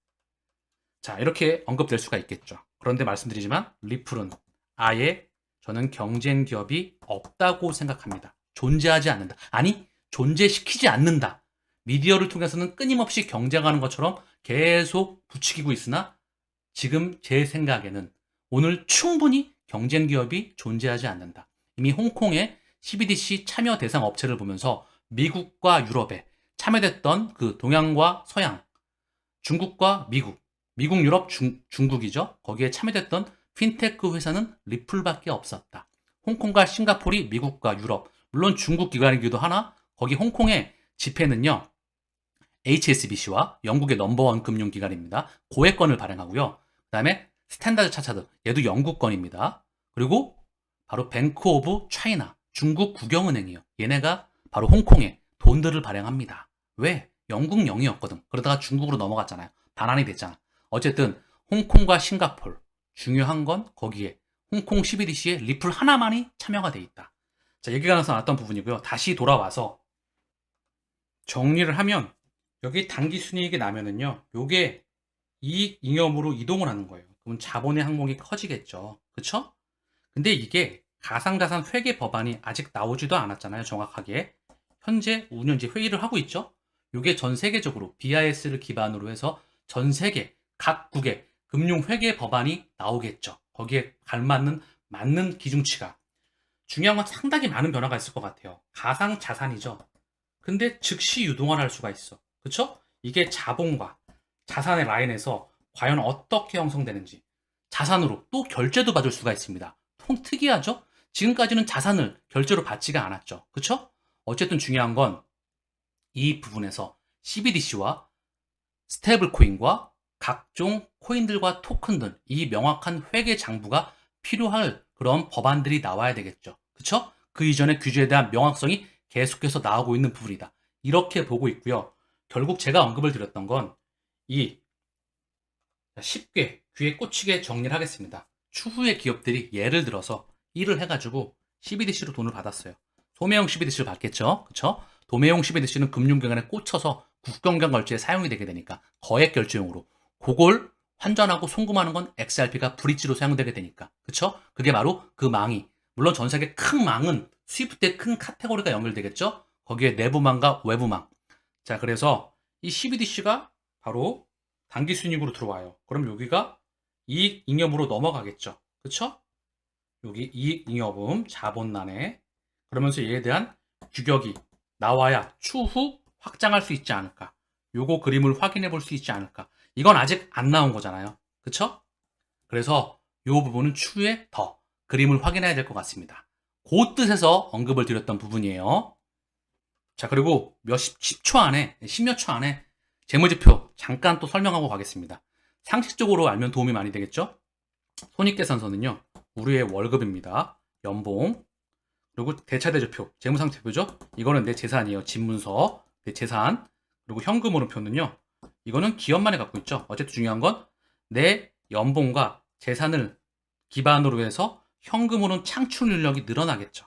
자, 이렇게 언급될 수가 있겠죠. 그런데 말씀드리지만 리플은 아예 저는 경쟁 기업이 없다고 생각합니다. 존재하지 않는다. 아니, 존재시키지 않는다. 미디어를 통해서는 끊임없이 경쟁하는 것처럼 계속 부추기고 있으나 지금 제 생각에는 오늘 충분히 경쟁 기업이 존재하지 않는다. 이미 홍콩의 CBDC 참여 대상 업체를 보면서 미국과 유럽에 참여됐던 그 동양과 서양, 중국과 미국, 미국, 유럽, 중국이죠. 거기에 참여됐던 핀테크 회사는 리플밖에 없었다. 홍콩과 싱가포르이 미국과 유럽, 물론 중국 기관이기도 하나 거기 홍콩의 지폐는요. HSBC와 영국의 넘버원 금융기관입니다. 고액권을 발행하고요. 그 다음에 스탠다드 차차드, 얘도 영국권입니다. 그리고 바로 뱅크 오브 차이나, 중국 국영은행이요. 얘네가 바로 홍콩에 돈들을 발행합니다. 왜? 영국 영이었거든. 그러다가 중국으로 넘어갔잖아요. 반환이 됐잖아. 어쨌든 홍콩과 싱가포르, 중요한 건 거기에 홍콩 CBDC에 리플 하나만이 참여가 돼 있다. 자, 얘기가 나왔던 부분이고요. 다시 돌아와서 정리를 하면 여기 당기순이익이 나면은요. 요게 이익 잉여금으로 이동을 하는 거예요. 그럼 자본의 항목이 커지겠죠. 그쵸? 근데 이게 가상자산 회계 법안이 아직 나오지도 않았잖아요. 정확하게. 현재 운영지 회의를 하고 있죠. 요게 전 세계적으로 BIS를 기반으로 해서 전 세계 각국의 금융회계 법안이 나오겠죠. 거기에 맞는 기준치가. 중요한 건 상당히 많은 변화가 있을 것 같아요. 가상자산이죠. 근데 즉시 유동화를 할 수가 있어. 그쵸? 이게 자본과 자산의 라인에서 과연 어떻게 형성되는지 자산으로 또 결제도 받을 수가 있습니다. 특이하죠? 지금까지는 자산을 결제로 받지가 않았죠. 그쵸? 어쨌든 중요한 건 이 부분에서 CBDC와 스테이블 코인과 각종 코인들과 토큰들 이 명확한 회계 장부가 필요할 그런 법안들이 나와야 되겠죠. 그쵸? 그 이전의 규제에 대한 명확성이 계속해서 나오고 있는 부분이다. 이렇게 보고 있고요. 결국 제가 언급을 드렸던 건 이 쉽게 귀에 꽂히게 정리를 하겠습니다. 추후에 기업들이 예를 들어서 일을 해가지고 CBDC로 돈을 받았어요. 도매형 CBDC를 받겠죠. 그쵸? 도매형 CBDC는 금융기관에 꽂혀서 국경간 결제에 사용이 되게 되니까 거액 결제용으로 그걸 환전하고 송금하는 건 XRP가 브릿지로 사용되게 되니까 그쵸? 그게 바로 그 망이 물론 전 세계 큰 망은 스위프트의 큰 카테고리가 연결되겠죠? 거기에 내부망과 외부망 자 그래서 이 CBDC가 바로 당기순이익으로 들어와요. 그럼 여기가 이익 잉여금으로 넘어가겠죠. 그쵸? 여기 이익 잉여금 자본란에 그러면서 얘에 대한 규격이 나와야 추후 확장할 수 있지 않을까. 요거 그림을 확인해 볼 수 있지 않을까. 이건 아직 안 나온 거잖아요. 그쵸? 그래서 요 부분은 추후에 더 그림을 확인해야 될 것 같습니다. 그 뜻에서 언급을 드렸던 부분이에요. 자, 그리고 10초 안에, 10몇 초 안에 재무제표 잠깐 또 설명하고 가겠습니다. 상식적으로 알면 도움이 많이 되겠죠? 손익계산서는요, 우리의 월급입니다. 연봉, 그리고 대차대조표, 재무상태표죠? 이거는 내 재산이에요. 집문서, 내 재산. 그리고 현금흐름표는요, 이거는 기업만이 갖고 있죠. 어쨌든 중요한 건 내 연봉과 재산을 기반으로 해서 현금흐름 창출 능력이 늘어나겠죠.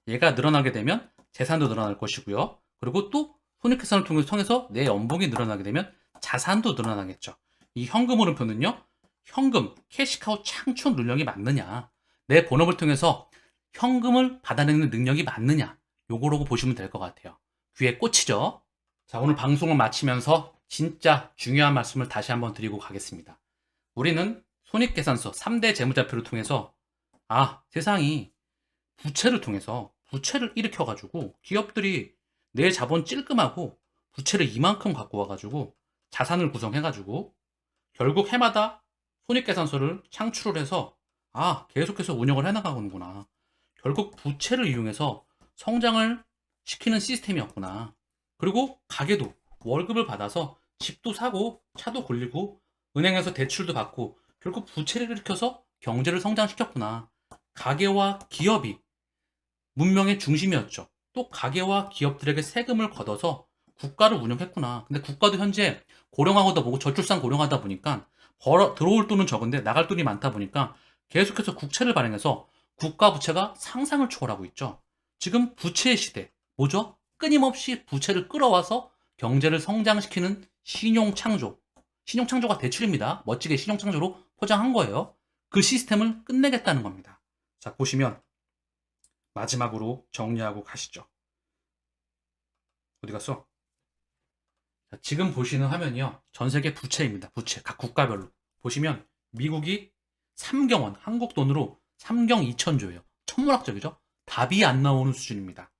얘가 늘어나게 되면 재산도 늘어날 것이고요. 그리고 또 손익계산을 통해서 내 연봉이 늘어나게 되면 자산도 늘어나겠죠. 이 현금흐름표는요, 현금, 캐시카우 창출 능력이 맞느냐, 내 본업을 통해서 현금을 받아내는 능력이 맞느냐, 요거라고 보시면 될 것 같아요. 귀에 꽂히죠? 자, 오늘 방송을 마치면서 진짜 중요한 말씀을 다시 한번 드리고 가겠습니다. 우리는 손익계산서 3대 재무제표를 통해서 세상이 부채를 통해서 부채를 일으켜가지고 기업들이 내 자본 찔끔하고 부채를 이만큼 갖고 와가지고 자산을 구성해가지고 결국 해마다 손익계산서를 창출을 해서 계속해서 운영을 해나가는구나. 결국 부채를 이용해서 성장을 시키는 시스템이었구나. 그리고 가게도 월급을 받아서 집도 사고 차도 굴리고 은행에서 대출도 받고 결국 부채를 일으켜서 경제를 성장시켰구나. 가게와 기업이 문명의 중심이었죠. 또 가게와 기업들에게 세금을 걷어서 국가를 운영했구나. 근데 국가도 현재 고령화하다 보고 저출산 고령하다 보니까 들어올 돈은 적은데 나갈 돈이 많다 보니까 계속해서 국채를 발행해서 국가 부채가 상상을 초월하고 있죠. 지금 부채의 시대, 뭐죠? 끊임없이 부채를 끌어와서 경제를 성장시키는 신용창조. 신용창조가 대출입니다. 멋지게 신용창조로 포장한 거예요. 그 시스템을 끝내겠다는 겁니다. 자, 보시면 마지막으로 정리하고 가시죠. 어디 갔어? 자, 지금 보시는 화면이요, 전 세계 부채입니다. 부채, 각 국가별로. 보시면 미국이 3경원, 한국 돈으로 3경 2천조예요. 천문학적이죠? 답이 안 나오는 수준입니다.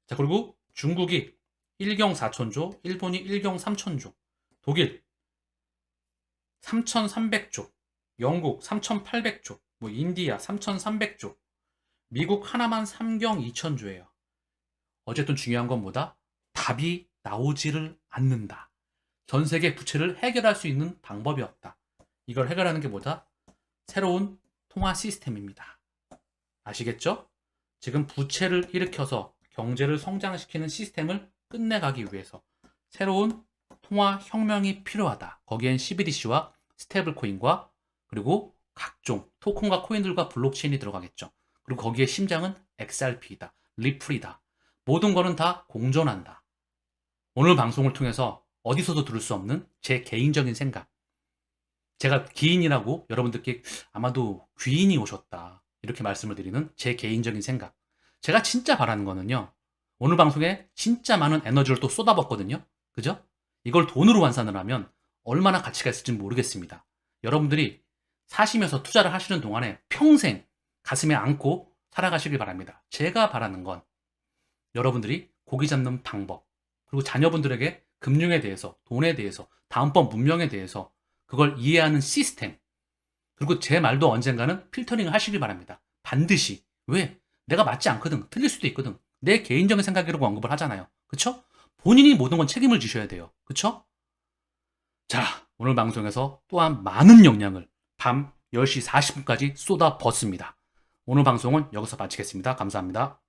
자, 그리고 중국이 1경 4천조, 일본이 1경 3천조, 독일 3,300조, 영국 3,800조, 인디아 3,300조, 미국 하나만 3경 2천조예요. 어쨌든 중요한 건 뭐다? 답이 나오지를 않는다. 전 세계 부채를 해결할 수 있는 방법이 없다. 이걸 해결하는 게 뭐다? 새로운 통화 시스템입니다. 아시겠죠? 지금 부채를 일으켜서 경제를 성장시키는 시스템을 끝내가기 위해서 새로운 통화 혁명이 필요하다. 거기엔 CBDC와 스테이블 코인과 그리고 각종 토큰과 코인들과 블록체인이 들어가겠죠. 그리고 거기에 심장은 XRP이다. 리플이다. 모든 거는 다 공존한다. 오늘 방송을 통해서 어디서도 들을 수 없는 제 개인적인 생각. 제가 기인이라고 여러분들께 아마도 귀인이 오셨다, 이렇게 말씀을 드리는 제 개인적인 생각. 제가 진짜 바라는 거는요, 오늘 방송에 진짜 많은 에너지를 또 쏟아붓거든요. 그죠? 이걸 돈으로 환산을 하면 얼마나 가치가 있을지 모르겠습니다. 여러분들이 사시면서 투자를 하시는 동안에 평생 가슴에 안고 살아가시길 바랍니다. 제가 바라는 건 여러분들이 고기 잡는 방법, 그리고 자녀분들에게 금융에 대해서, 돈에 대해서, 다음번 문명에 대해서 그걸 이해하는 시스템, 그리고 제 말도 언젠가는 필터링을 하시길 바랍니다. 반드시. 왜? 내가 맞지 않거든. 틀릴 수도 있거든. 내 개인적인 생각이라고 언급을 하잖아요. 그쵸? 본인이 모든 건 책임을 지셔야 돼요. 그쵸? 자, 오늘 방송에서 또한 많은 영향을 밤 10시 40분까지 쏟아붓습니다. 오늘 방송은 여기서 마치겠습니다. 감사합니다.